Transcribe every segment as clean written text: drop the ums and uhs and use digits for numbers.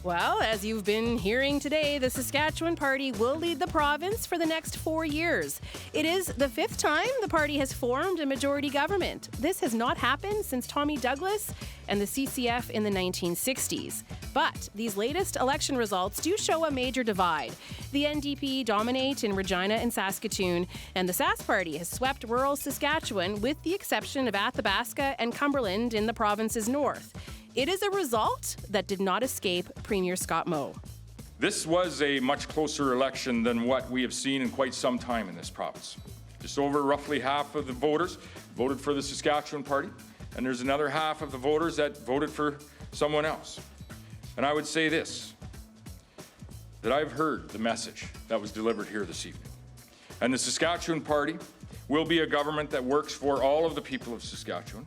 Well, as you've been hearing today, the Saskatchewan Party will lead the province for the next 4 years. It is the fifth time the party has formed a majority government. This has not happened since Tommy Douglas and the CCF in the 1960s. But these latest election results do show a major divide. The NDP dominate in Regina and Saskatoon, and the Sask Party has swept rural Saskatchewan with the exception of Athabasca and Cumberland in the province's north. It is a result that did not escape Premier Scott Moe. This was a much closer election than what we have seen in quite some time in this province. Just over roughly half of the voters voted for the Saskatchewan Party, and there's another half of the voters that voted for someone else. And I would say this, that I've heard the message that was delivered here this evening. And the Saskatchewan Party will be a government that works for all of the people of Saskatchewan.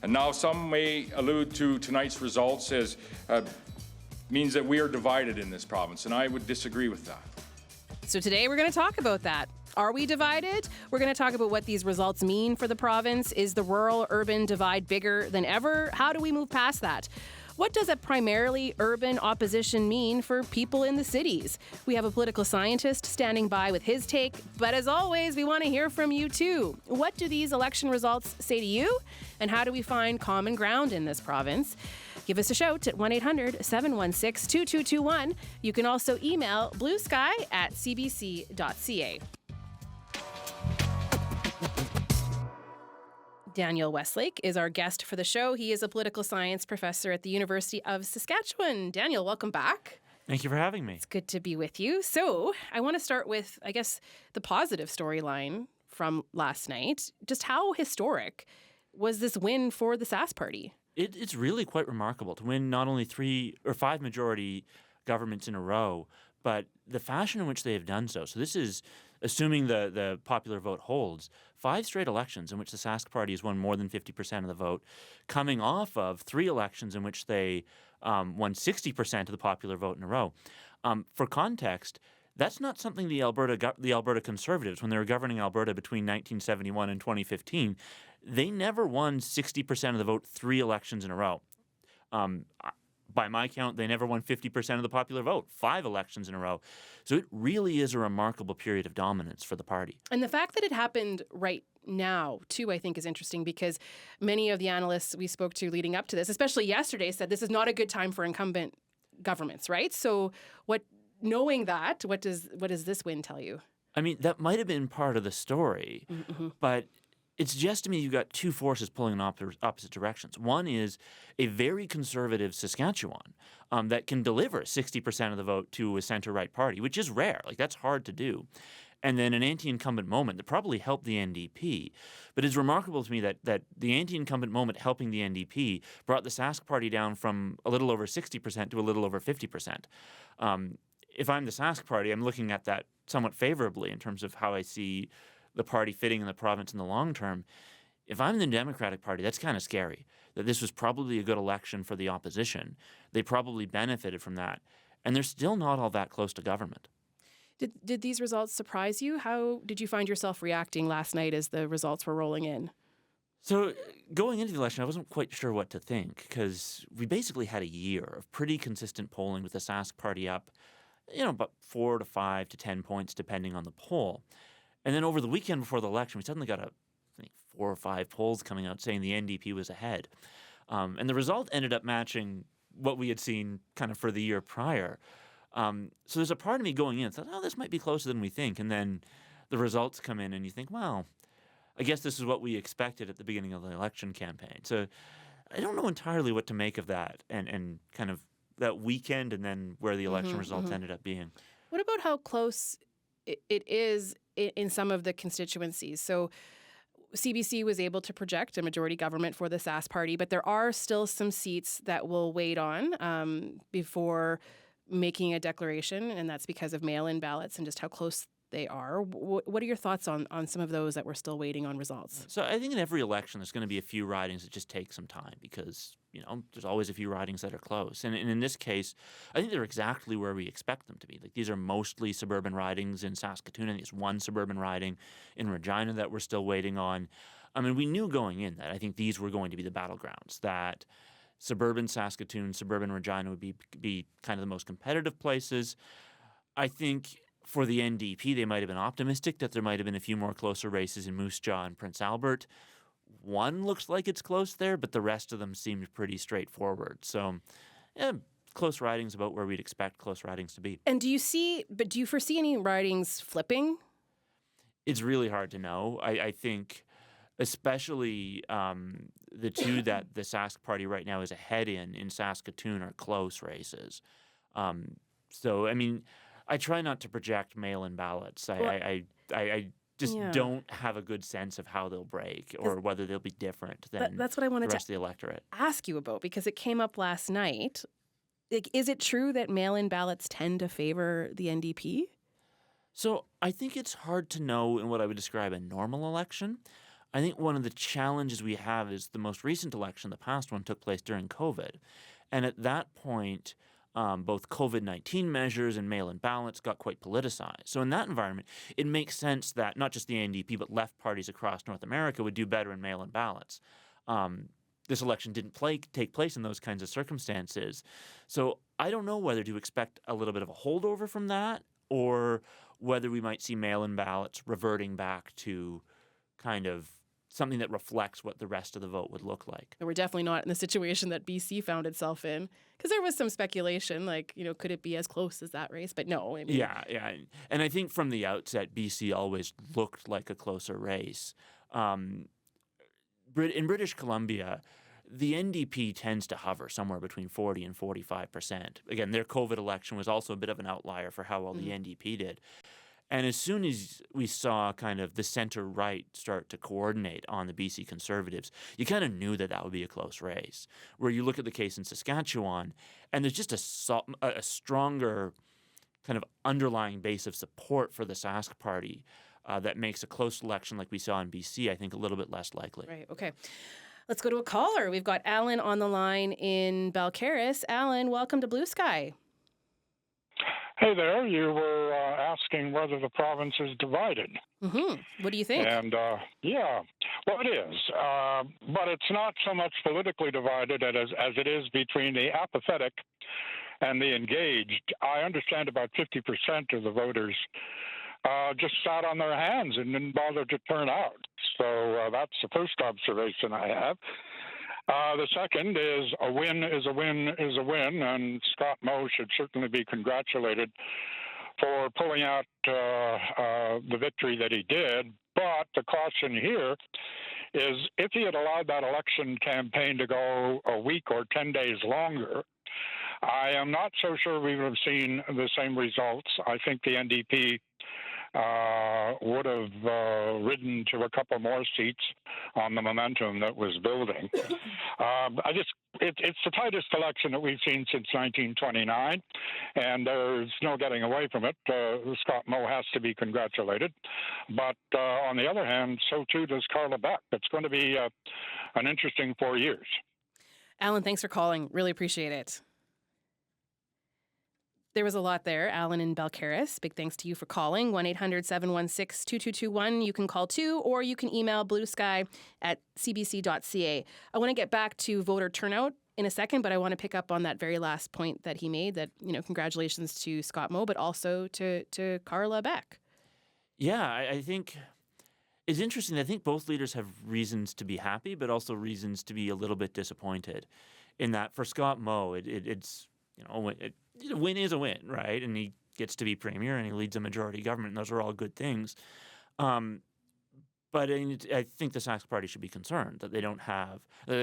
And now some may allude to tonight's results as means that we are divided in this province, and I would disagree with that. So today we're going to talk about that. Are we divided? We're going to talk about what these results mean for the province. Is the rural-urban divide bigger than ever? How do we move past that? What does a primarily urban opposition mean for people in the cities? We have a political scientist standing by with his take, but as always, we want to hear from you too. What do these election results say to you? And how do we find common ground in this province? Give us a shout at 1-800-716-2221. You can also email bluesky@cbc.ca. Daniel Westlake is our guest for the show. He is a political science professor at the University of Saskatchewan. Daniel, welcome back. Thank you for having me. It's good to be with you. So I want to start with, I guess, the positive storyline from last night. Just how historic was this win for the Sask Party? It's really quite remarkable to win not only 3 or 5 majority governments in a row, but the fashion in which they have done so. So this is, assuming the popular vote holds, 5 straight elections in which the Sask Party has won more than 50% of the vote, coming off of 3 elections in which they won 60% of the popular vote in a row. For context, that's not something the Alberta Conservatives, when they were governing Alberta between 1971 and 2015, they never won 60% of the vote 3 elections in a row. By my count, they never won 50% of the popular vote, 5 elections in a row. So it really is a remarkable period of dominance for the party. And the fact that it happened right now, too, I think is interesting because many of the analysts we spoke to leading up to this, especially yesterday, said this is not a good time for incumbent governments, right? So knowing that, what does this win tell you? I mean, that might have been part of the story, but it's just to me you've got 2 forces pulling in opposite directions. One is a very conservative Saskatchewan that can deliver 60% of the vote to a center-right party, which is rare. Like, that's hard to do. And then an anti-incumbent moment that probably helped the NDP. But it's remarkable to me that the anti-incumbent moment helping the NDP brought the Sask Party down from a little over 60% to a little over 50%. If I'm the Sask Party, I'm looking at that somewhat favorably in terms of how I see the party fitting in the province in the long term. If I'm the Democratic Party, that's kind of scary, that this was probably a good election for the opposition. They probably benefited from that. And they're still not all that close to government. Did these results surprise you? How did you find yourself reacting last night as the results were rolling in? So going into the election, I wasn't quite sure what to think because we basically had a year of pretty consistent polling with the Sask Party up, about 4 to 5 to 10 points depending on the poll. And then over the weekend before the election, we suddenly got 4 or 5 polls coming out saying the NDP was ahead. And the result ended up matching what we had seen kind of for the year prior. So there's a part of me going in and thought, this might be closer than we think. And then the results come in and you think, well, I guess this is what we expected at the beginning of the election campaign. So I don't know entirely what to make of that and kind of that weekend and then where the election results ended up being. What about how close it is in some of the constituencies? So CBC was able to project a majority government for the Sask Party, but there are still some seats that will wait on before making a declaration, and that's because of mail-in ballots and just how close they are. What are your thoughts on some of those that we're still waiting on results? So I think in every election there's going to be a few ridings that just take some time because, there's always a few ridings that are close. And in this case, I think they're exactly where we expect them to be. Like, these are mostly suburban ridings in Saskatoon, and there's one suburban riding in Regina that we're still waiting on. I mean, we knew going in that I think these were going to be the battlegrounds, that suburban Saskatoon, suburban Regina would be kind of the most competitive places. I think for the NDP, they might have been optimistic that there might have been a few more closer races in Moose Jaw and Prince Albert. One looks like it's close there, but the rest of them seemed pretty straightforward. So, yeah, close ridings about where we'd expect close ridings to be. And do you foresee any ridings flipping? It's really hard to know. I think especially the two that the Sask Party right now is ahead in Saskatoon are close races. So, I mean, I try not to project mail-in ballots. I just don't have a good sense of how they'll break or whether they'll be different than that's what I wanted the rest of the electorate. Ask you about, because it came up last night. Like, is it true that mail-in ballots tend to favor the NDP? So I think it's hard to know in what I would describe a normal election. I think one of the challenges we have is the most recent election, the past one, took place during COVID. And at that point, both COVID-19 measures and mail-in ballots got quite politicized. So in that environment, it makes sense that not just the NDP, but left parties across North America would do better in mail-in ballots. This election didn't take place in those kinds of circumstances. So I don't know whether to expect a little bit of a holdover from that or whether we might see mail-in ballots reverting back to kind of something that reflects what the rest of the vote would look like. And we're definitely not in the situation that BC found itself in, because there was some speculation, like, could it be as close as that race? But no. I mean, yeah. And I think from the outset, BC always looked like a closer race. In British Columbia, the NDP tends to hover somewhere between 40 and 45%. Again, their COVID election was also a bit of an outlier for how well the NDP did. And as soon as we saw kind of the center-right start to coordinate on the BC Conservatives, you kind of knew that would be a close race. Where you look at the case in Saskatchewan, and there's just a stronger kind of underlying base of support for the Sask Party that makes a close election like we saw in BC, I think, a little bit less likely. Right, okay. Let's go to a caller. We've got Alan on the line in Balcarres. Alan, welcome to Blue Sky. Hey there, you were asking whether the province is divided. Mm-hmm. What do you think? And, well, it is. But it's not so much politically divided as it is between the apathetic and the engaged. I understand about 50% of the voters just sat on their hands and didn't bother to turn out. So that's the first observation I have. The second is a win is a win is a win, and Scott Moe should certainly be congratulated for pulling out the victory that he did. But the caution here is if he had allowed that election campaign to go a week or 10 days longer, I am not so sure we would have seen the same results. I think the NDP would have ridden to a couple more seats on the momentum that was building. It's the tightest election that we've seen since 1929, and there's no getting away from it. Scott Moe has to be congratulated. But on the other hand, so too does Carla Beck. It's going to be an interesting 4 years. Alan, thanks for calling. Really appreciate it. There was a lot there. Alan in Balcarres, big thanks to you for calling. 1-800-716-2221. You can call too, or you can email bluesky@cbc.ca. I want to get back to voter turnout in a second, but I want to pick up on that very last point that he made, that, congratulations to Scott Moe, but also to Carla Beck. Yeah, I think it's interesting. I think both leaders have reasons to be happy, but also reasons to be a little bit disappointed. In that, for Scott Moe, it's a win is a win, right? And he gets to be premier and he leads a majority government, and those are all good things. But I think the Sask Party should be concerned that they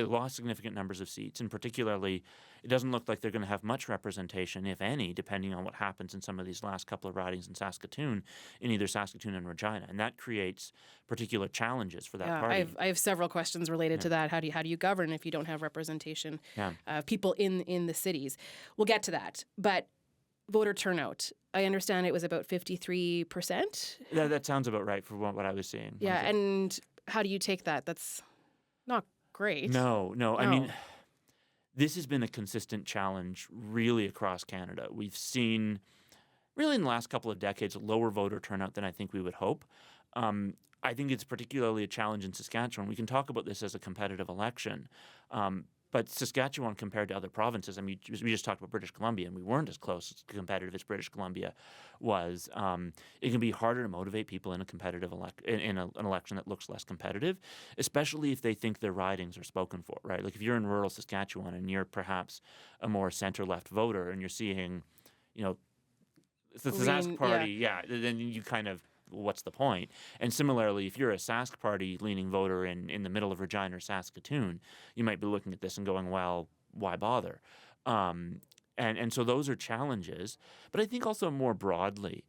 lost significant numbers of seats, and particularly it doesn't look like they're going to have much representation, if any, depending on what happens in some of these last couple of ridings in Saskatoon, in either Saskatoon and Regina, and that creates particular challenges for that party. I have several questions related to that. How do you govern if you don't have representation of people in the cities? We'll get to that, but voter turnout. I understand it was about 53%. That sounds about right for what I was seeing. Yeah, and how do you take that? That's not great. No. I mean, this has been a consistent challenge really across Canada. We've seen, really in the last couple of decades, lower voter turnout than I think we would hope. I think it's particularly a challenge in Saskatchewan. We can talk about this as a competitive election. But Saskatchewan, compared to other provinces, I mean, we just talked about British Columbia, and we weren't as close as competitive as British Columbia was. It can be harder to motivate people in a competitive an election that looks less competitive, especially if they think their ridings are spoken for, right? Like if you're in rural Saskatchewan and you're perhaps a more center-left voter, and you're seeing, the Sask Party, then you kind of, what's the point? And similarly, if you're a Sask Party leaning voter in the middle of Regina or Saskatoon, you might be looking at this and going, well, why bother? And so those are challenges. But I think also more broadly,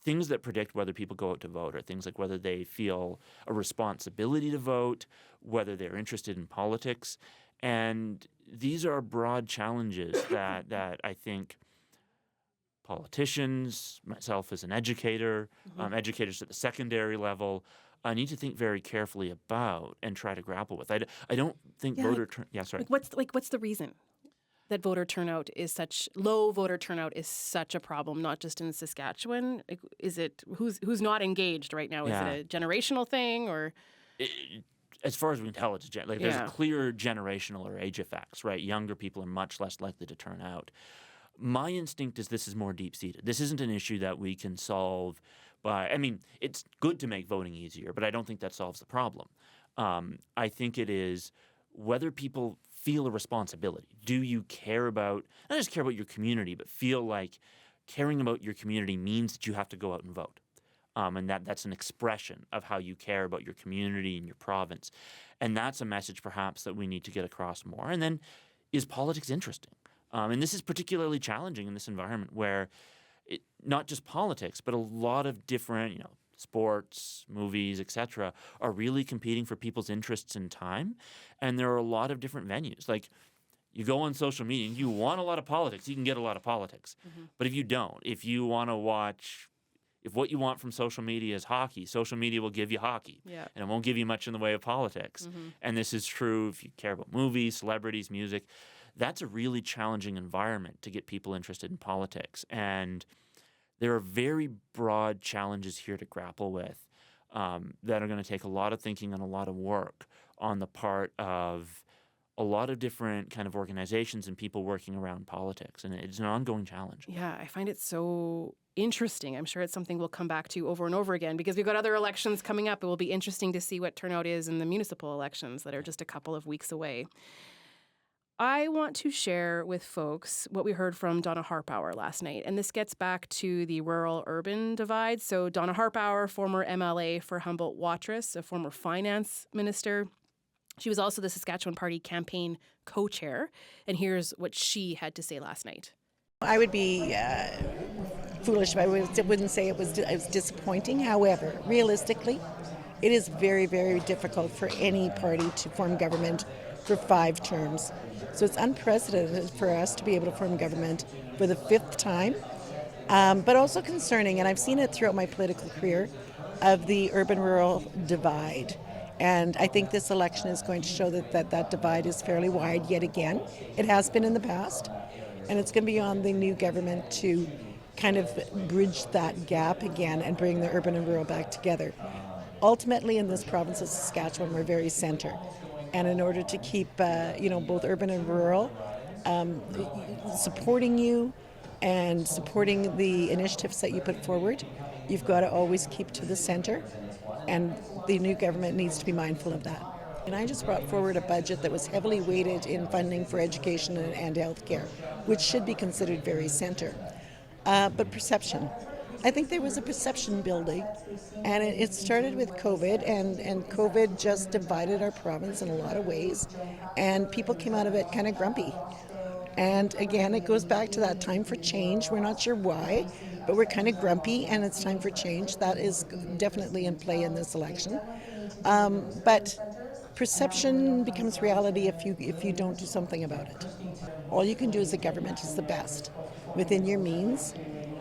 things that predict whether people go out to vote are things like whether they feel a responsibility to vote, whether they're interested in politics. And these are broad challenges that I think politicians, myself as an educator, educators at the secondary level, need to think very carefully about and try to grapple with. I don't think sorry. What's the reason that low voter turnout is such a problem, not just in Saskatchewan? Like, is it who's not engaged right now? Is it a generational thing or? As far as we can tell, it's there's a clear generational or age effects, right? Younger people are much less likely to turn out. My instinct is this is more deep-seated. This isn't an issue that we can solve it's good to make voting easier, but I don't think that solves the problem. I think it is whether people feel a responsibility. Do you care about, not just care about your community, but feel like caring about your community means that you have to go out and vote? And that's an expression of how you care about your community and your province. And that's a message perhaps that we need to get across more. And then, is politics interesting? And this is particularly challenging in this environment where not just politics, but a lot of different, sports, movies, etc., are really competing for people's interests and time. And there are a lot of different venues. Like, you go on social media and you want a lot of politics, you can get a lot of politics. But if you don't, if you want to watch, if what you want from social media is hockey, social media will give you hockey. And it won't give you much in the way of politics. And this is true if you care about movies, celebrities, music. That's a really challenging environment to get people interested in politics. And there are very broad challenges here to grapple with that are going to take a lot of thinking and a lot of work on the part of a lot of different kind of organizations and people working around politics. And it's an ongoing challenge. Yeah, I find it so interesting. I'm sure it's something we'll come back to over and over again because we've got other elections coming up. It will be interesting to see what turnout is in the municipal elections that are just a couple of weeks away. I want to share with folks what we heard from Donna Harpauer last night. And this gets back to the rural-urban divide. So Donna Harpauer, former MLA for Humboldt-Watrous, a former finance minister. She was also the Saskatchewan Party campaign co-chair. And here's what she had to say last night. I would be foolish if I wouldn't say it was disappointing. However, realistically, it is very, very difficult for any party to form government for 5 terms. So it's unprecedented for us to be able to form government for the 5th time, but also concerning, and I've seen it throughout my political career, of the urban-rural divide. And I think this election is going to show that divide is fairly wide yet again. It has been in the past, and it's going to be on the new government to kind of bridge that gap again and bring the urban and rural back together. Ultimately, in this province of Saskatchewan, we're very center. And in order to keep, both urban and rural supporting you and supporting the initiatives that you put forward, you've got to always keep to the center. And the new government needs to be mindful of that. And I just brought forward a budget that was heavily weighted in funding for education and healthcare, which should be considered very center. But perception. I think there was a perception building, and it started with COVID, and COVID just divided our province in a lot of ways, and people came out of it kind of grumpy. And again, it goes back to that time for change. We're not sure why, but we're kind of grumpy, and it's time for change. That is definitely in play in this election. But perception becomes reality if you don't do something about it. All you can do as a government is the best within your means.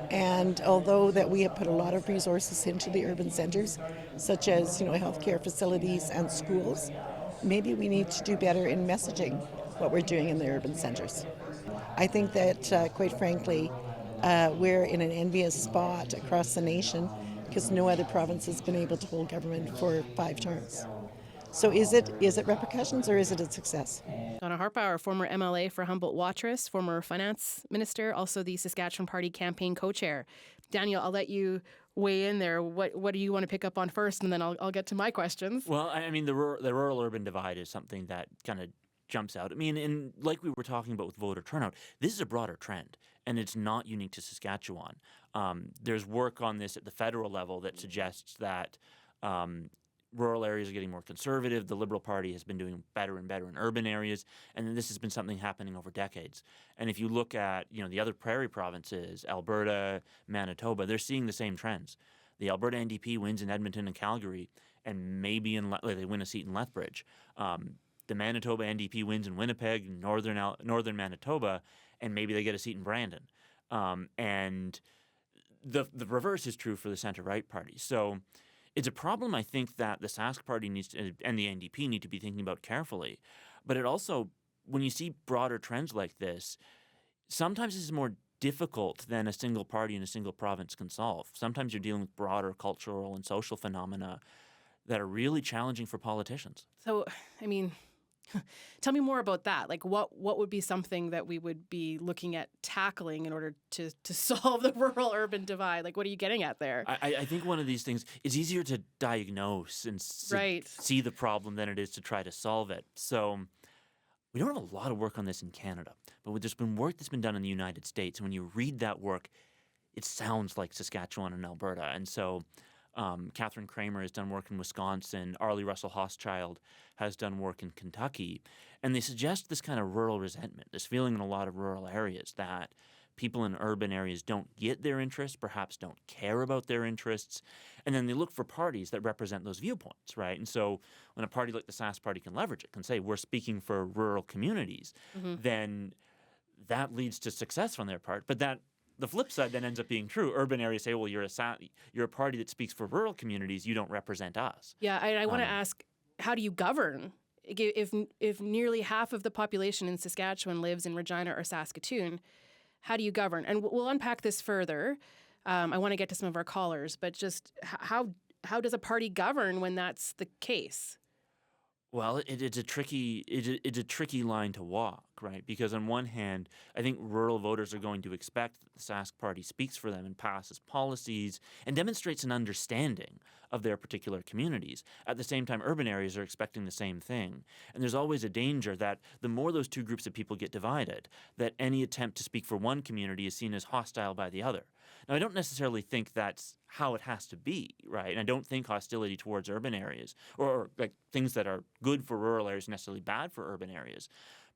And although that we have put a lot of resources into the urban centres, such as healthcare facilities and schools, maybe we need to do better in messaging what we're doing in the urban centres. I think that, quite frankly, we're in an envious spot across the nation because no other province has been able to hold government for 5 terms. So is it repercussions or is it a success? Donna Harpauer, former MLA for Humboldt-Watrous, former finance minister, also the Saskatchewan Party campaign co-chair. Daniel, I'll let you weigh in there. What do you want to pick up on first, and then I'll get to my questions. Well, I mean, the rural-urban divide is something that kind of jumps out. I mean, and like we were talking about with voter turnout, this is a broader trend, and it's not unique to Saskatchewan. There's work on this at the federal level that suggests that rural areas are getting more conservative. The Liberal Party has been doing better and better in urban areas, and then this has been something happening over decades. And if you look at the other prairie provinces, Alberta, Manitoba, they're seeing the same trends. The Alberta NDP wins in Edmonton and Calgary, and maybe they win a seat in Lethbridge. The Manitoba NDP wins in Winnipeg, northern Manitoba, and maybe they get a seat in Brandon. And the reverse is true for the centre-right party. So it's a problem I think that the Sask Party needs to, and the NDP need to be thinking about carefully. But it also, when you see broader trends like this, sometimes this is more difficult than a single party in a single province can solve. Sometimes you're dealing with broader cultural and social phenomena that are really challenging for politicians. So, I mean, tell me more about that. Like, what would be something that we would be looking at tackling in order to solve the rural-urban divide? Like, what are you getting at there? I think one of these things, it's easier to diagnose and see the problem than it is to try to solve it. So we don't have a lot of work on this in Canada, but there's been work that's been done in the United States. And when you read that work, it sounds like Saskatchewan and Alberta. And so Catherine Kramer has done work in Wisconsin. Arlie Russell Hochschild has done work in Kentucky. And they suggest this kind of rural resentment, this feeling in a lot of rural areas that people in urban areas don't get their interests, perhaps don't care about their interests. And then they look for parties that represent those viewpoints, right? And so when a party like the Sask Party can leverage it, can say, we're speaking for rural communities, then that leads to success on their part. But the flip side then ends up being true. Urban areas say, well, you're a party that speaks for rural communities. You don't represent us. Yeah, I want to ask, how do you govern? If nearly half of the population in Saskatchewan lives in Regina or Saskatoon, how do you govern? And we'll unpack this further. I want to get to some of our callers, but just how does a party govern when that's the case? Well, it's a tricky line to walk, right? Because on one hand, I think rural voters are going to expect that the Sask Party speaks for them and passes policies and demonstrates an understanding of their particular communities. At the same time, urban areas are expecting the same thing. And there's always a danger that the more those two groups of people get divided, that any attempt to speak for one community is seen as hostile by the other. Now, I don't necessarily think that's how it has to be, right? And I don't think hostility towards urban areas or like things that are good for rural areas necessarily bad for urban areas.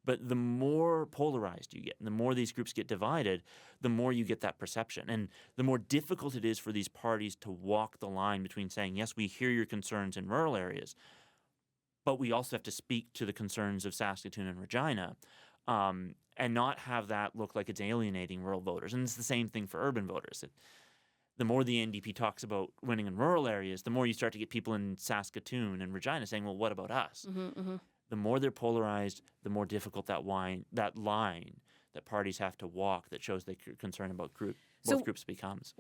But the more polarized you get and the more these groups get divided, the more you get that perception. And the more difficult it is for these parties to walk the line between saying, yes, we hear your concerns in rural areas, but we also have to speak to the concerns of Saskatoon and Regina. And not have that look like it's alienating rural voters. And it's the same thing for urban voters. The more the NDP talks about winning in rural areas, the more you start to get people in Saskatoon and Regina saying, well, what about us? The more they're polarized, the more difficult that line that parties have to walk that shows they're concerned about both groups becomes.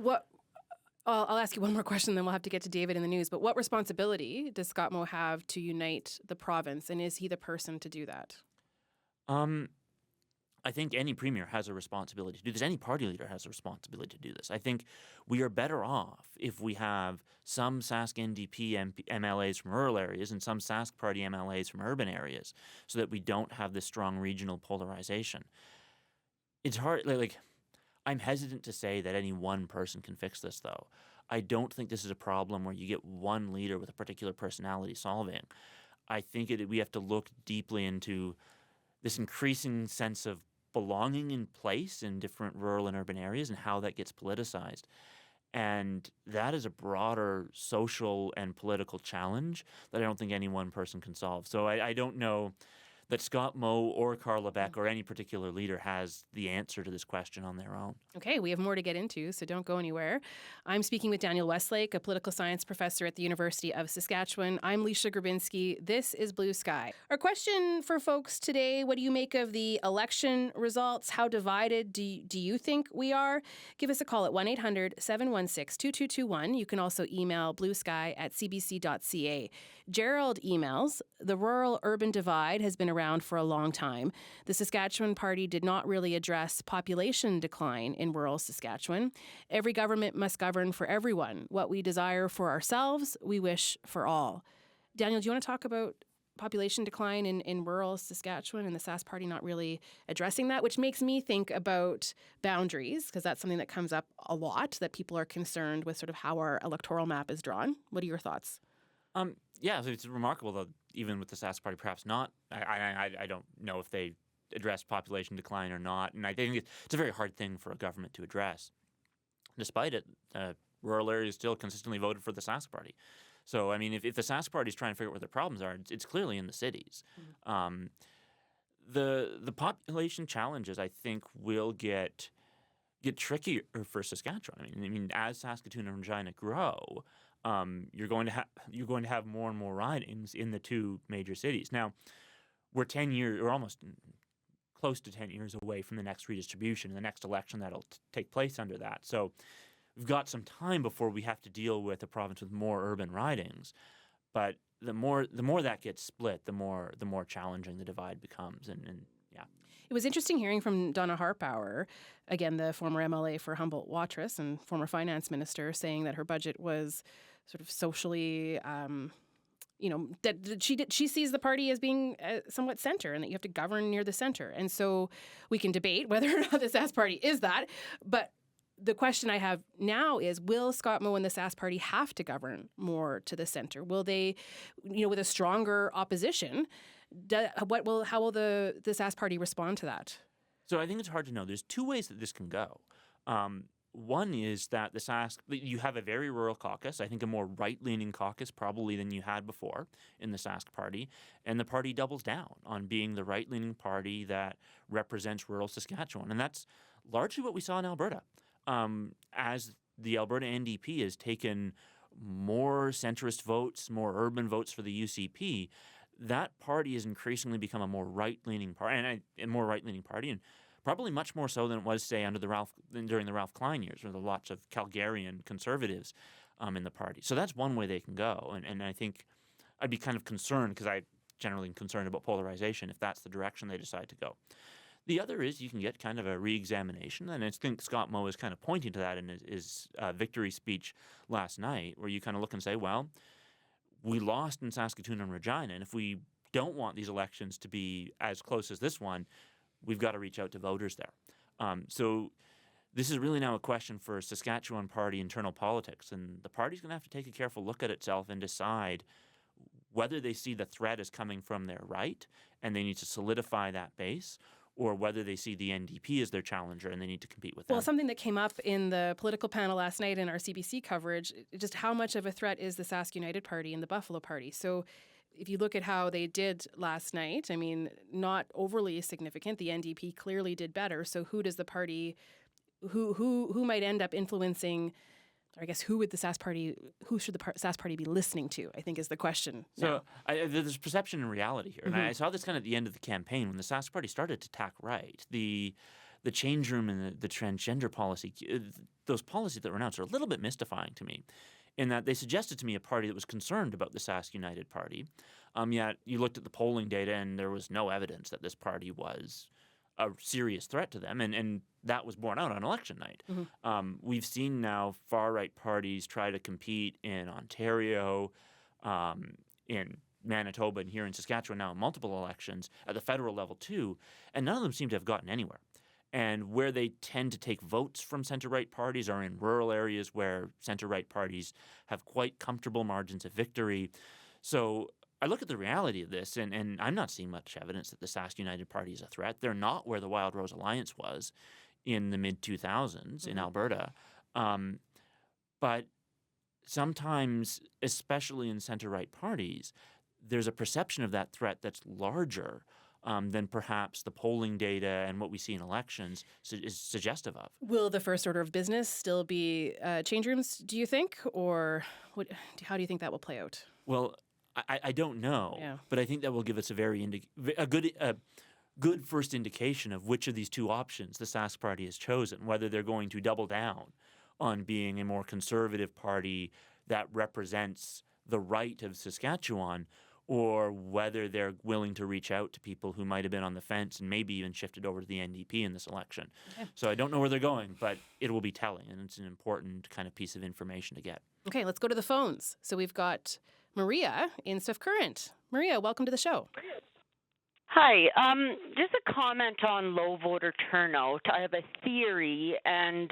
I'll ask you one more question, then we'll have to get to David in the news. But what responsibility does Scott Moe have to unite the province, and is he the person to do that? I think any premier has a responsibility to do this. Any party leader has a responsibility to do this. I think we are better off if we have some Sask NDP MLAs from rural areas and some Sask Party MLAs from urban areas so that we don't have this strong regional polarization. It's hard, I'm hesitant to say that any one person can fix this, though. I don't think this is a problem where you get one leader with a particular personality solving. I think we have to look deeply into this increasing sense of belonging in place in different rural and urban areas and how that gets politicized. And that is a broader social and political challenge that I don't think any one person can solve. So I don't know that Scott Moe or Carla Beck or any particular leader has the answer to this question on their own. Okay, we have more to get into, so don't go anywhere. I'm speaking with Daniel Westlake, a political science professor at the University of Saskatchewan. I'm Leisha Grabinski. This is Blue Sky. Our question for folks today, what do you make of the election results? How divided do you think we are? Give us a call at 1-800-716-2221. You can also email bluesky@cbc.ca. Gerald emails, the rural-urban divide has been around for a long time. The Saskatchewan Party did not really address population decline in rural Saskatchewan. Every government must govern for everyone. What we desire for ourselves, we wish for all. Daniel, do you want to talk about population decline in rural Saskatchewan and the Sask Party not really addressing that, which makes me think about boundaries, because that's something that comes up a lot, that people are concerned with sort of how our electoral map is drawn. What are your thoughts? Yeah, so it's remarkable that even with the Sask Party, perhaps not. I don't know if they address population decline or not, and I think it's a very hard thing for a government to address. Despite it, rural areas still consistently voted for the Sask Party. So, I mean, if the Sask Party is trying to figure out where the problems are, it's clearly in the cities. Mm-hmm. The population challenges, I think, will get trickier for Saskatchewan. I mean, as Saskatoon and Regina grow, you're going to have more and more ridings in the two major cities. Now, we're 10 years, or almost close to 10 years away from the next redistribution, the next election that'll take place under that. So we've got some time before we have to deal with a province with more urban ridings. But the more that gets split, the more challenging the divide becomes. And yeah. It was interesting hearing from Donna Harpauer, again, the former MLA for Humboldt-Watrous and former finance minister, saying that her budget was sort of socially, that she sees the party as being somewhat center and that you have to govern near the center. And so we can debate whether or not the Sask Party is that. But the question I have now is, will Scott Moe and the Sask Party have to govern more to the center? Will they, with a stronger opposition, how will the Sask Party respond to that? So I think it's hard to know. There's two ways that this can go. One is that you have a very rural caucus, I think a more right-leaning caucus probably than you had before in the Sask Party, and the party doubles down on being the right-leaning party that represents rural Saskatchewan. And that's largely what we saw in Alberta. As the Alberta NDP has taken more centrist votes, more urban votes for the UCP, that party has increasingly become a more right-leaning party, and probably much more so than it was, say, during the Ralph Klein years, where there were lots of Calgarian conservatives in the party. So that's one way they can go, and I think I'd be kind of concerned, because I'm generally concerned about polarization, if that's the direction they decide to go. The other is you can get kind of a re-examination, and I think Scott Moe is kind of pointing to that in his victory speech last night, where you kind of look and say, well, we lost in Saskatoon and Regina, and if we don't want these elections to be as close as this one, we've got to reach out to voters there. So this is really now a question for Saskatchewan Party internal politics, and the party's going to have to take a careful look at itself and decide whether they see the threat as coming from their right and they need to solidify that base, or whether they see the NDP as their challenger and they need to compete with them. Well, something that came up in the political panel last night in our CBC coverage, just how much of a threat is the Sask United Party and the Buffalo Party? So if you look at how they did last night, I mean, not overly significant. The NDP clearly did better. So who does the party, who might end up influencing, or I guess who should the Sask Party be listening to, I think is the question. So there's perception and reality here. And I saw this kind of at the end of the campaign when the Sask Party started to tack right. The change room and the transgender policy, those policies that were announced are a little bit mystifying to me, in that they suggested to me a party that was concerned about the Sask United Party. Yet you looked at the polling data and there was no evidence that this party was a serious threat to them, and that was borne out on election night. We've seen now far-right parties try to compete in Ontario, in Manitoba, and here in Saskatchewan now in multiple elections, at the federal level too, and none of them seem to have gotten anywhere. And where they tend to take votes from center-right parties are in rural areas where center-right parties have quite comfortable margins of victory. So I look at the reality of this, and I'm not seeing much evidence that the Sask United Party is a threat. They're not where the Wild Rose Alliance was in the mid-2000s in Alberta. But sometimes, especially in center-right parties, there's a perception of that threat that's larger than perhaps the polling data and what we see in elections is suggestive of. Will the first order of business still be change rooms, do you think? Or how do you think that will play out? Well, I don't know, but I think that will give us a good first indication of which of these two options the Sask Party has chosen, whether they're going to double down on being a more conservative party that represents the right of Saskatchewan, or whether they're willing to reach out to people who might have been on the fence and maybe even shifted over to the NDP in this election. Okay. So I don't know where they're going, but it will be telling, and it's an important kind of piece of information to get. Okay, let's go to the phones. So we've got Maria in Swift Current. Maria, welcome to the show. Hi. Just a comment on low voter turnout. I have a theory, and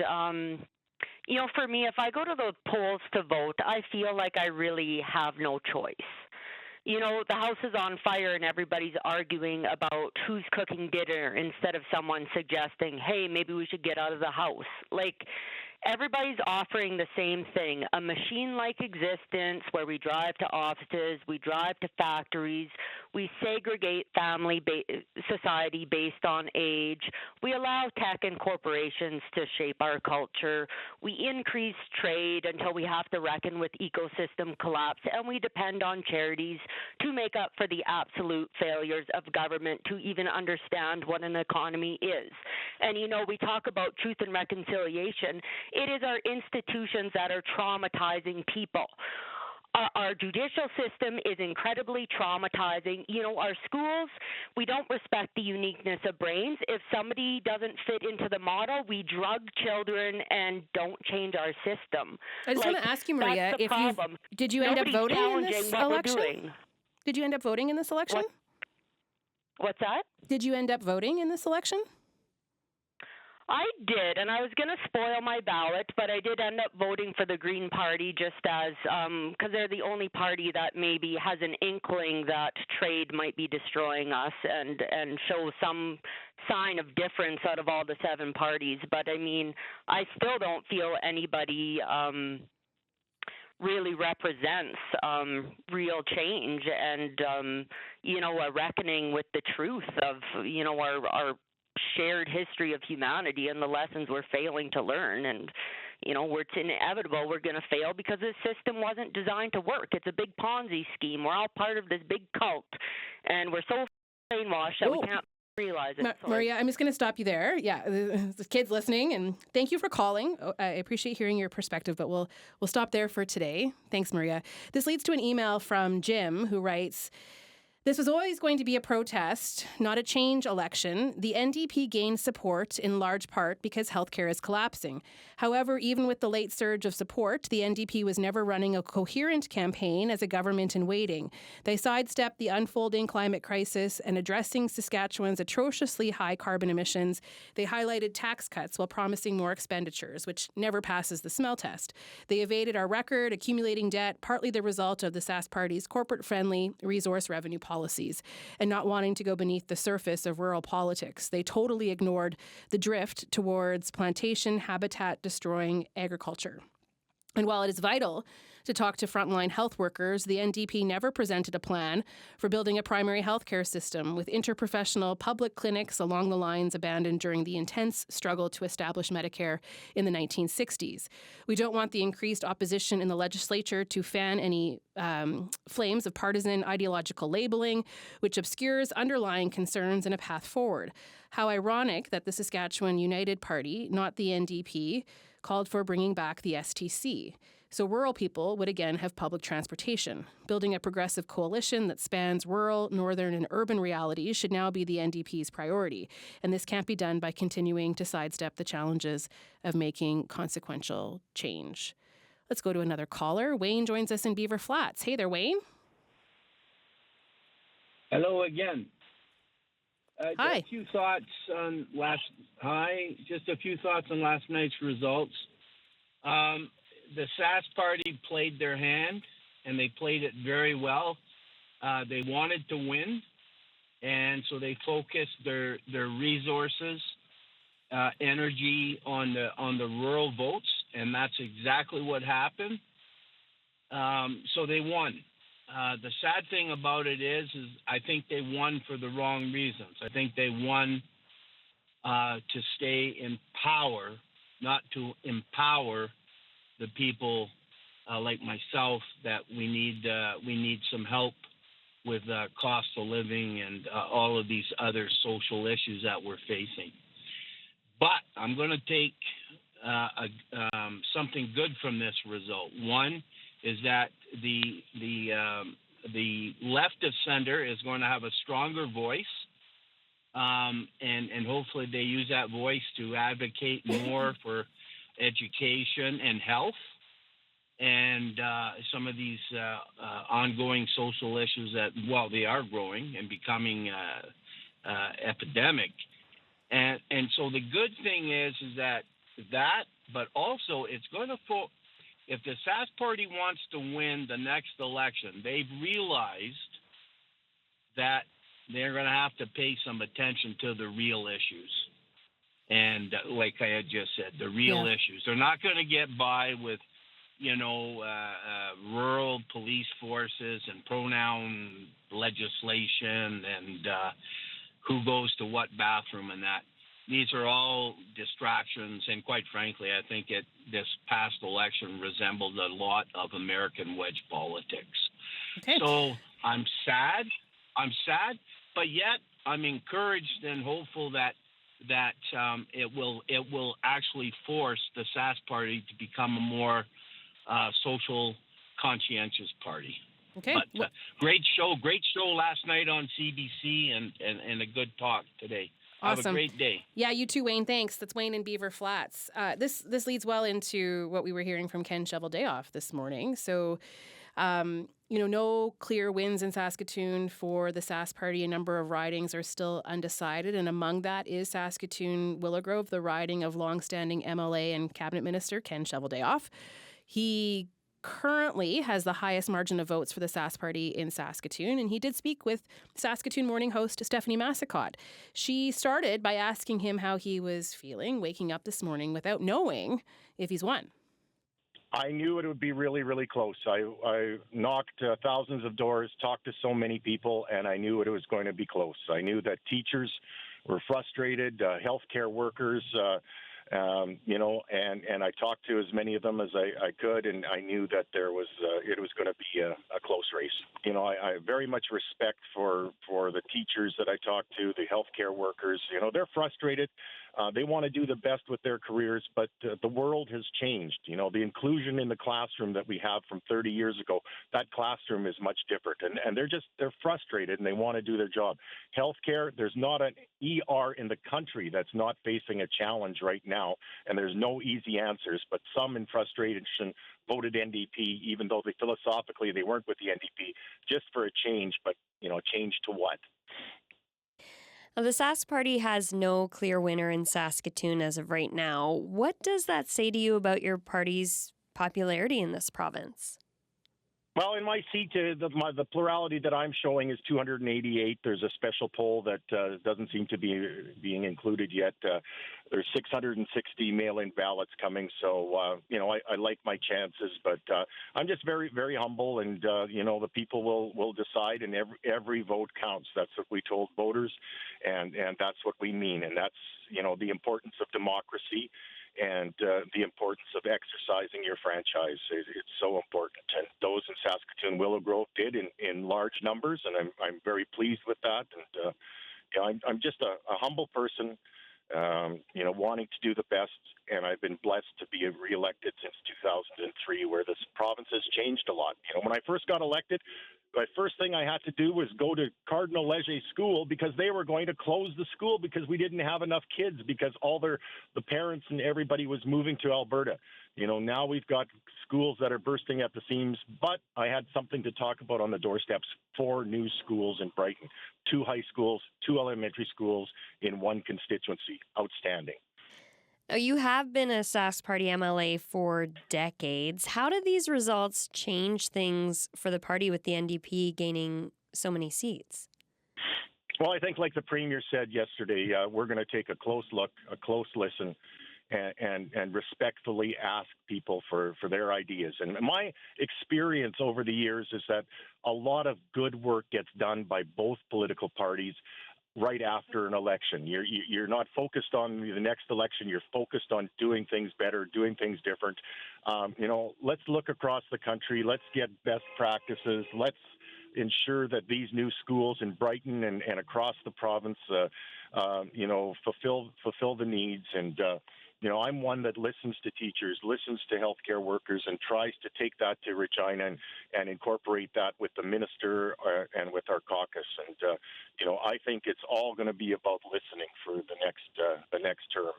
for me, if I go to the polls to vote, I feel like I really have no choice. The house is on fire and everybody's arguing about who's cooking dinner instead of someone suggesting, hey, maybe we should get out of the house. Everybody's offering the same thing, a machine-like existence where we drive to offices, we drive to factories, we segregate society based on age, we allow tech and corporations to shape our culture, we increase trade until we have to reckon with ecosystem collapse, and we depend on charities to make up for the absolute failures of government to even understand what an economy is. And, we talk about truth and reconciliation. It is our institutions that are traumatizing people. Our judicial system is incredibly traumatizing. Our schools, we don't respect the uniqueness of brains. If somebody doesn't fit into the model, we drug children and don't change our system. I just want to ask you, Maria, did you end up voting in this election? Did you end up voting in this election? What's that? Did you end up voting in this election? I did, and I was going to spoil my ballot, but I did end up voting for the Green Party just as, because they're the only party that maybe has an inkling that trade might be destroying us and show some sign of difference out of all the 7 parties. But, I still don't feel anybody really represents real change and, a reckoning with the truth of, our shared history of humanity and the lessons we're failing to learn. And, it's inevitable we're going to fail because this system wasn't designed to work. It's a big Ponzi scheme. We're all part of this big cult, and we're so brainwashed that we can't realize it. Maria, I'm just going to stop you there. Yeah, the kids listening, and thank you for calling. I appreciate hearing your perspective, but we'll stop there for today. Thanks, Maria. This leads to an email from Jim, who writes, this was always going to be a protest, not a change election. The NDP gained support in large part because healthcare is collapsing. However, even with the late surge of support, the NDP was never running a coherent campaign as a government in waiting. They sidestepped the unfolding climate crisis and addressing Saskatchewan's atrociously high carbon emissions. They highlighted tax cuts while promising more expenditures, which never passes the smell test. They evaded our record, accumulating debt, partly the result of the Sask Party's corporate-friendly resource revenue policies and not wanting to go beneath the surface of rural politics. They totally ignored the drift towards plantation, habitat-destroying agriculture. And while it is vital to talk to frontline health workers, the NDP never presented a plan for building a primary health care system with interprofessional public clinics along the lines abandoned during the intense struggle to establish Medicare in the 1960s. We don't want the increased opposition in the legislature to fan any flames of partisan ideological labeling, which obscures underlying concerns and a path forward. How ironic that the Saskatchewan United Party, not the NDP, called for bringing back the STC. So rural people would again have public transportation. Building a progressive coalition that spans rural, northern, and urban realities should now be the NDP's priority. And this can't be done by continuing to sidestep the challenges of making consequential change. Let's go to another caller. Wayne joins us in Beaver Flats. Hey there, Wayne. Hello again. Hi. Just a few thoughts on last night's results. The Sask Party played their hand, and they played it very well. They wanted to win, and so they focused their resources, energy on the rural votes, and that's exactly what happened. So they won. The sad thing about it is I think they won for the wrong reasons. I think they won to stay in power, not to empower the people like myself that we need some help with cost of living and all of these other social issues that we're facing. But I'm going to take something good from this result. One, is that the left of center is going to have a stronger voice, and hopefully they use that voice to advocate more for education and health, and some of these ongoing social issues that, well, they are growing and becoming epidemic. And so the good thing is that, but also it's going to if the Sask Party wants to win the next election, they've realized that they're going to have to pay some attention to the real issues. And like I had just said, the real issues. They're not going to get by with, rural police forces and pronoun legislation and who goes to what bathroom and that. These are all distractions, and quite frankly, I think this past election resembled a lot of American wedge politics. Okay. So I'm sad, but yet I'm encouraged and hopeful that it will actually force the Sask Party to become a more social, conscientious party. Okay. But great show last night on CBC, and a good talk today. Awesome. Have a great day. Yeah, you too, Wayne. Thanks. That's Wayne in Beaver Flats. This leads well into what we were hearing from Ken Cheveldayoff this morning. So, no clear wins in Saskatoon for the Sask Party. A number of ridings are still undecided, and among that is Saskatoon-Willow Grove, the riding of longstanding MLA and Cabinet Minister Ken Cheveldayoff. He currently has the highest margin of votes for the Sask Party in Saskatoon, and he did speak with Saskatoon morning host Stephanie Massicott. She started by asking him how he was feeling waking up this morning without knowing if he's won. I knew it would be really, really close. I knocked thousands of doors, talked to so many people, and I knew it was going to be close. I knew that teachers were frustrated, healthcare workers, and I talked to as many of them as I could, and I knew that it was going to be a close race. I very much respect for the teachers that I talked to, the healthcare workers. They're frustrated. They want to do the best with their careers, but the world has changed. The inclusion in the classroom that we have from 30 years ago, that classroom is much different, and they're frustrated and they want to do their job. Healthcare, there's not an ER in the country that's not facing a challenge right now, and there's no easy answers, but some in frustration voted NDP, even though philosophically they weren't with the NDP, just for a change, but change to what? Now, the Sask Party has no clear winner in Saskatoon as of right now. What does that say to you about your party's popularity in this province? Well, in my seat, the plurality that I'm showing is 288. There's a special poll that doesn't seem to be being included yet. There's 660 mail-in ballots coming, so I like my chances. But I'm just very, very humble, and the people will decide, and every vote counts. That's what we told voters, and that's what we mean, and that's the importance of democracy. And the importance of exercising your franchise. It's so important. And those in Saskatoon Willow Grove did in large numbers, and I'm very pleased with that. And I'm just a humble person, wanting to do the best. And I've been blessed to be reelected since 2003, where this province has changed a lot. When I first got elected, the first thing I had to do was go to Cardinal Leger School because they were going to close the school because we didn't have enough kids because the parents and everybody was moving to Alberta. Now we've got schools that are bursting at the seams, but I had something to talk about on the doorsteps. 4 new schools in Brighton, 2 high schools, 2 elementary schools in one constituency. Outstanding. You have been a Sask Party MLA for decades. How do these results change things for the party with the NDP gaining so many seats? Well, I think like the Premier said yesterday, we're going to take a close look, a close listen, and respectfully ask people for their ideas. And my experience over the years is that a lot of good work gets done by both political parties right after an election. You're not focused on the next election. You're focused on doing things better, doing things different. Let's look across the country. Let's get best practices. Let's ensure that these new schools in Brighton and across the province, fulfill the needs. And I'm one that listens to teachers, listens to healthcare workers, and tries to take that to Regina and incorporate that with the minister and with our caucus. And I think it's all going to be about listening for the next term.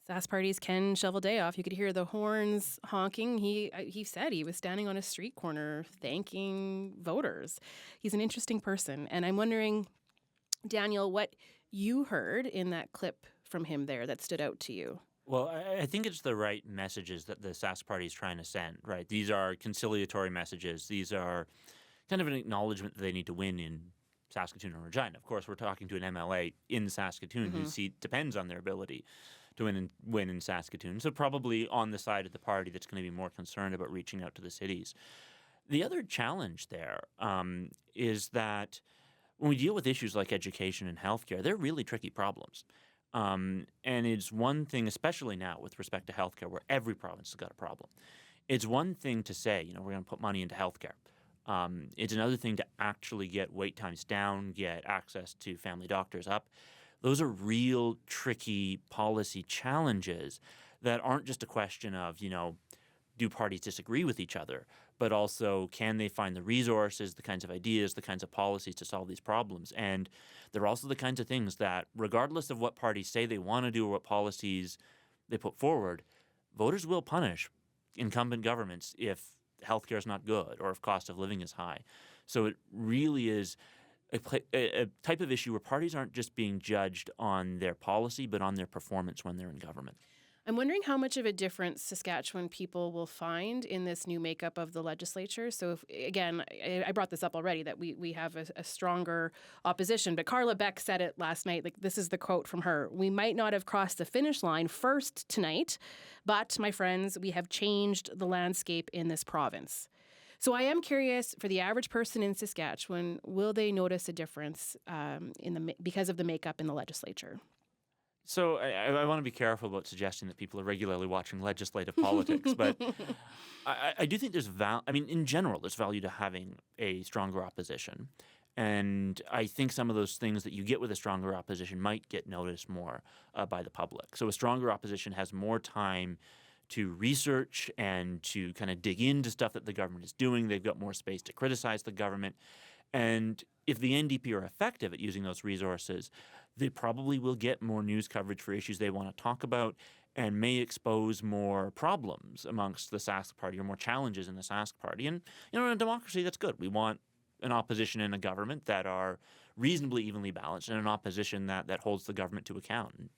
Sask Party's Ken Cheveldayoff. You could hear the horns honking. He said he was standing on a street corner thanking voters. He's an interesting person, and I'm wondering, Daniel, what you heard in that clip from him there that stood out to you. Well, I think it's the right messages that the Sask Party is trying to send, right? These are conciliatory messages. These are kind of an acknowledgement that they need to win in Saskatoon and Regina. Of course, we're talking to an MLA in Saskatoon whose seat depends on their ability to win in Saskatoon. So probably on the side of the party that's going to be more concerned about reaching out to the cities. The other challenge there is that when we deal with issues like education and healthcare, they're really tricky problems. And it's one thing, especially now with respect to healthcare, where every province has got a problem. It's one thing to say, we're going to put money into healthcare. It's another thing to actually get wait times down, get access to family doctors up. Those are real tricky policy challenges that aren't just a question of, do parties disagree with each other, but also can they find the resources, the kinds of ideas, the kinds of policies to solve these problems. And they're also the kinds of things that, regardless of what parties say they want to do or what policies they put forward, voters will punish incumbent governments if healthcare is not good or if cost of living is high. So it really is a type of issue where parties aren't just being judged on their policy, but on their performance when they're in government. I'm wondering how much of a difference Saskatchewan people will find in this new makeup of the legislature. So, again, I brought this up already, that we have a stronger opposition. But Carla Beck said it last night. This is the quote from her. "We might not have crossed the finish line first tonight, but, my friends, we have changed the landscape in this province." So I am curious, for the average person in Saskatchewan, will they notice a difference because of the makeup in the legislature? So I want to be careful about suggesting that people are regularly watching legislative politics, but I do think there's in general, there's value to having a stronger opposition. And I think some of those things that you get with a stronger opposition might get noticed more by the public. So a stronger opposition has more time to research and to kind of dig into stuff that the government is doing. They've got more space to criticize the government. And if the NDP are effective at using those resources, they probably will get more news coverage for issues they want to talk about and may expose more problems amongst the Sask Party or more challenges in the Sask Party. And, in a democracy, that's good. We want an opposition and a government that are reasonably evenly balanced and an opposition that holds the government to account. And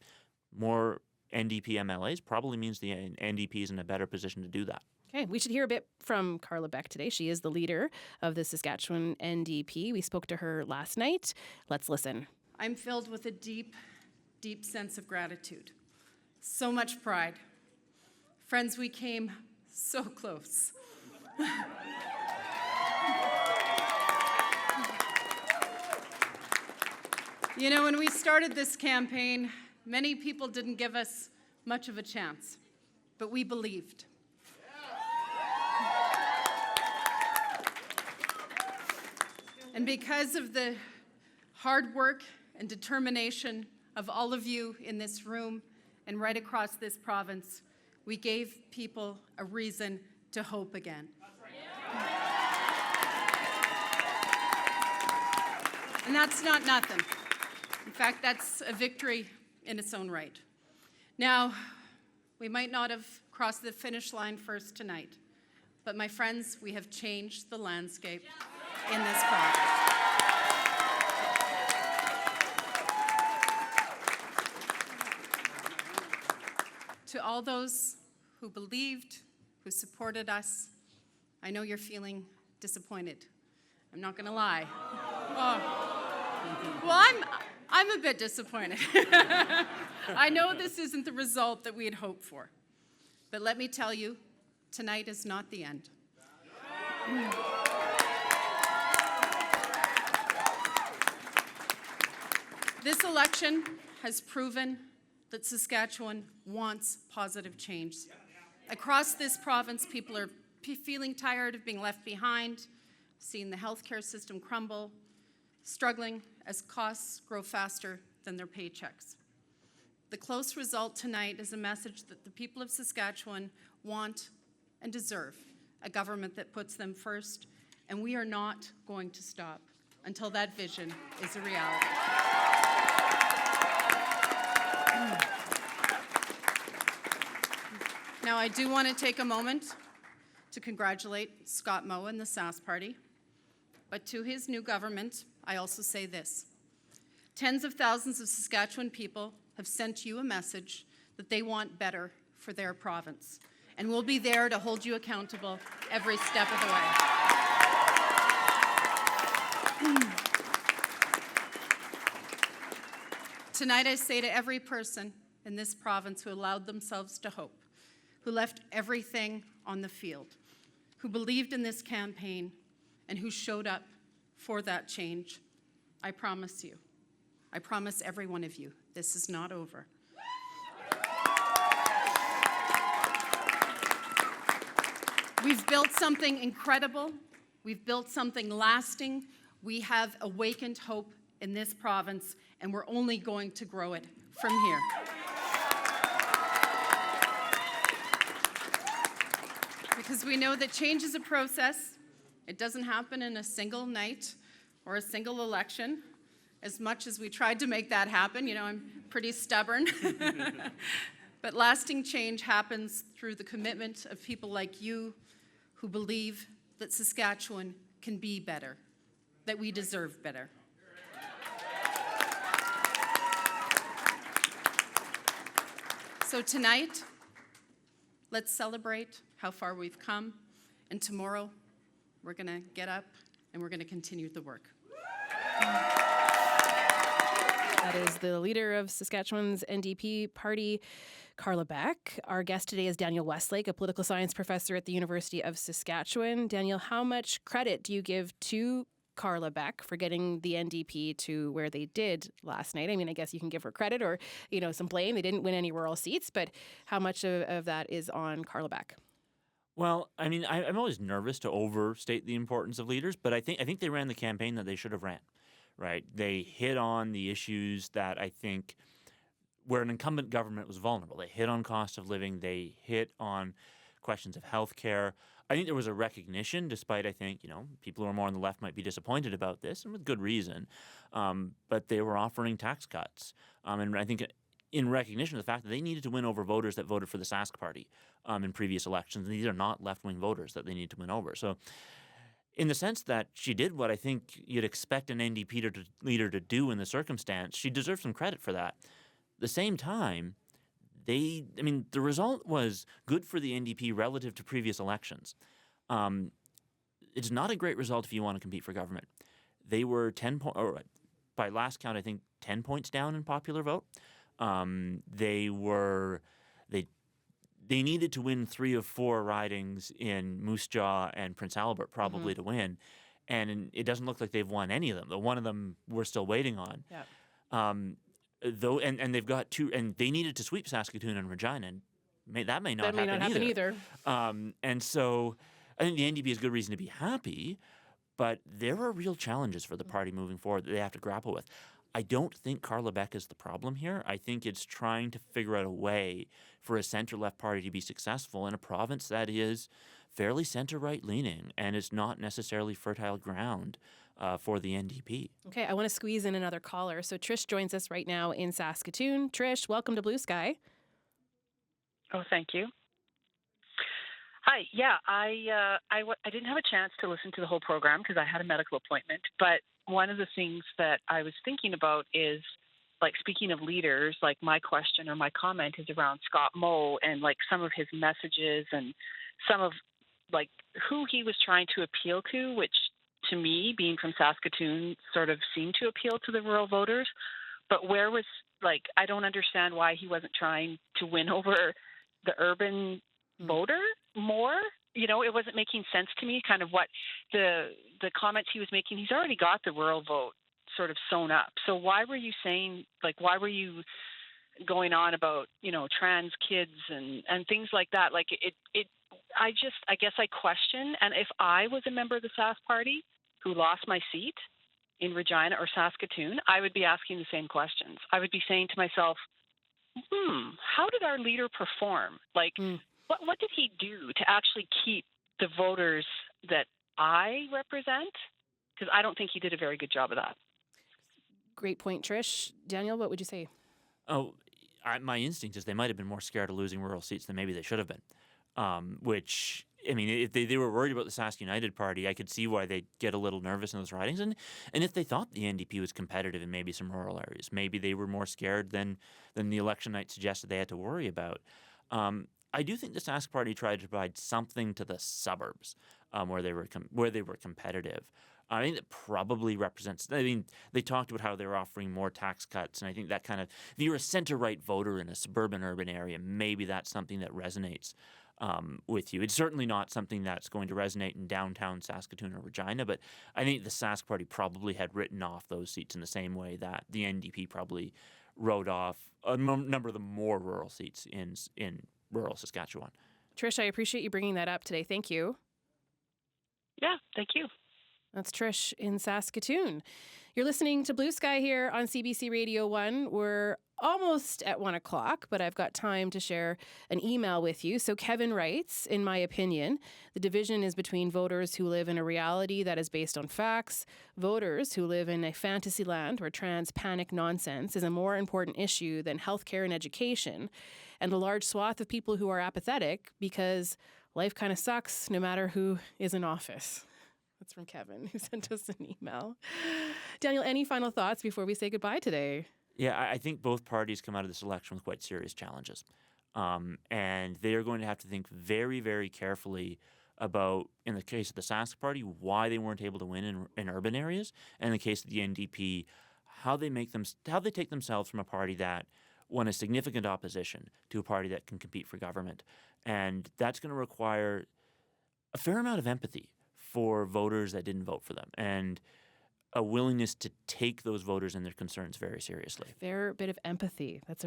more NDP MLAs probably means the NDP is in a better position to do that. Okay, we should hear a bit from Carla Beck today. She is the leader of the Saskatchewan NDP. We spoke to her last night. Let's listen. I'm filled with a deep, deep sense of gratitude. So much pride. Friends, we came so close. When we started this campaign, many people didn't give us much of a chance, but we believed. And because of the hard work and determination of all of you in this room and right across this province, we gave people a reason to hope again. And that's not nothing. In fact, that's a victory in its own right. Now, we might not have crossed the finish line first tonight, but my friends, we have changed the landscape in this province. To all those who believed, who supported us, I know you're feeling disappointed. I'm not going to lie. Well, I'm a bit disappointed. I know this isn't the result that we had hoped for. But let me tell you, tonight is not the end. This election has proven that Saskatchewan wants positive change. Across this province, people are feeling tired of being left behind, seeing the healthcare system crumble, struggling as costs grow faster than their paychecks. The close result tonight is a message that the people of Saskatchewan want and deserve a government that puts them first, and we are not going to stop until that vision is a reality. Now, I do want to take a moment to congratulate Scott Moe and the Sask Party, but to his new government, I also say this. Tens of thousands of Saskatchewan people have sent you a message that they want better for their province, and we'll be there to hold you accountable every step of the way. Tonight I say to every person in this province who allowed themselves to hope, who left everything on the field, who believed in this campaign, and who showed up for that change, I promise you, I promise every one of you, this is not over. We've built something incredible. We've built something lasting. We have awakened hope in this province, and we're only going to grow it from here. Because we know that change is a process. It doesn't happen in a single night or a single election. As much as we tried to make that happen, you know, I'm pretty stubborn. But lasting change happens through the commitment of people like you who believe that Saskatchewan can be better, that we deserve better. So tonight, let's celebrate how far we've come, and tomorrow we're going to get up and we're going to continue the work. That is the leader of Saskatchewan's NDP party, Carla Beck. Our guest today is Daniel Westlake, a political science professor at the University of Saskatchewan. Daniel, how much credit do you give to Carla Beck for getting the NDP to where they did last night? I mean, I guess you can give her credit or, you know, some blame. They didn't win any rural seats, but how much of that is on Carla Beck? Well, I mean, I'm always nervous to overstate the importance of leaders, but I think they ran the campaign that they should have ran. Right? They hit on the issues that I think where an incumbent government was vulnerable. They hit on cost of living. They hit on questions of health care. I think there was a recognition, despite I think, you know, people who are more on the left might be disappointed about this, and with good reason, but they were offering tax cuts. And I think in recognition of the fact that they needed to win over voters that voted for the Sask Party in previous elections. And these are not left-wing voters that they need to win over. So in the sense that she did what I think you'd expect an NDP leader to do in the circumstance, she deserves some credit for that. At the same time, the result was good for the NDP relative to previous elections. It's not a great result if you want to compete for government. They were by last count, I think 10 points down in popular vote. They needed to win 3 of 4 ridings in Moose Jaw and Prince Albert probably to win, and it doesn't look like they've won any of them. The one of them we're still waiting on. Yeah. And they've got 2, and they needed to sweep Saskatoon and Regina, and that may not happen either. And so I think the NDP has good reason to be happy, but there are real challenges for the party moving forward that they have to grapple with. I don't think Carla Beck is the problem here. I think it's trying to figure out a way for a center-left party to be successful in a province that is fairly center-right leaning and is not necessarily fertile ground for the NDP. Okay, I want to squeeze in another caller. So Trish joins us right now in Saskatoon. Trish, welcome to Blue Sky. Oh, thank you. Hi. Yeah, I didn't have a chance to listen to the whole program because I had a medical appointment, but one of the things that I was thinking about is, like, speaking of leaders, like my question or my comment is around Scott Moe and like some of his messages and some of like who he was trying to appeal to, which to me, being from Saskatoon, sort of seemed to appeal to the rural voters. But where was, like, I don't understand why he wasn't trying to win over the urban voter more. You know, it wasn't making sense to me, kind of what the comments he was making. He's already got the rural vote sort of sewn up. So why were you saying, like, why were you going on about, you know, trans kids and things like that? Like, I guess I question. And if I was a member of the Sask Party who lost my seat in Regina or Saskatoon, I would be asking the same questions. I would be saying to myself, how did our leader perform? Like, what did he do to actually keep the voters that I represent? Because I don't think he did a very good job of that. Great point, Trish. Daniel, what would you say? Oh, my instinct is they might have been more scared of losing rural seats than maybe they should have been. Which, I mean, if they were worried about the Sask United Party, I could see why they'd get a little nervous in those ridings. And if they thought the NDP was competitive in maybe some rural areas, maybe they were more scared than the election night suggested they had to worry about. I do think the Sask Party tried to provide something to the suburbs where they were competitive. I think that probably represents. I mean, they talked about how they're offering more tax cuts, and I think that kind of, if you're a center-right voter in a suburban urban area, maybe that's something that resonates with you. It's certainly not something that's going to resonate in downtown Saskatoon or Regina, but I think the Sask Party probably had written off those seats in the same way that the NDP probably wrote off a number of the more rural seats in rural Saskatchewan. Trish, I appreciate you bringing that up today. Thank you. Yeah, thank you. That's Trish in Saskatoon. You're listening to Blue Sky here on CBC Radio 1. We're almost at 1 o'clock, but I've got time to share an email with you. So Kevin writes, in my opinion, the division is between voters who live in a reality that is based on facts, voters who live in a fantasy land where trans panic nonsense is a more important issue than healthcare and education, and a large swath of people who are apathetic because life kind of sucks no matter who is in office. That's from Kevin, who sent us an email. Daniel, any final thoughts before we say goodbye today? Yeah, I think both parties come out of this election with quite serious challenges. And they are going to have to think very, very carefully about, in the case of the Sask Party, why they weren't able to win in urban areas, and in the case of the NDP, how they take themselves from a party that won a significant opposition to a party that can compete for government. And that's going to require a fair amount of empathy for voters that didn't vote for them, and a willingness to take those voters and their concerns very seriously. Fair bit of empathy. That's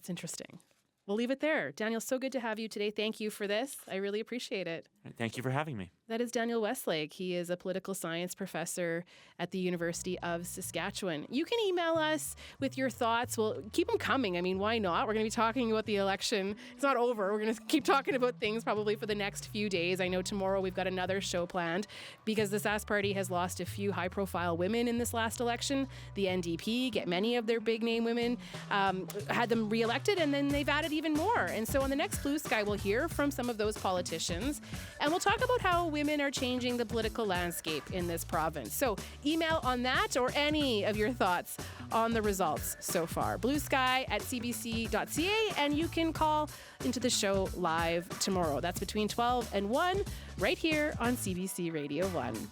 interesting. We'll leave it there. Daniel, so good to have you today. Thank you for this. I really appreciate it. Thank you for having me. That is Daniel Westlake. He is a political science professor at the University of Saskatchewan. You can email us with your thoughts. Well, keep them coming. I mean, why not? We're going to be talking about the election. It's not over. We're going to keep talking about things probably for the next few days. I know tomorrow we've got another show planned because the Sask Party has lost a few high-profile women in this last election. The NDP, get many of their big-name women, had them reelected, and then they've added even more. And so on the next Blue Sky, we'll hear from some of those politicians, and we'll talk about how women are changing the political landscape in this province. So email on that or any of your thoughts on the results so far. Blue Sky at cbc.ca, and you can call into the show live tomorrow. That's between 12 and 1 right here on CBC Radio 1.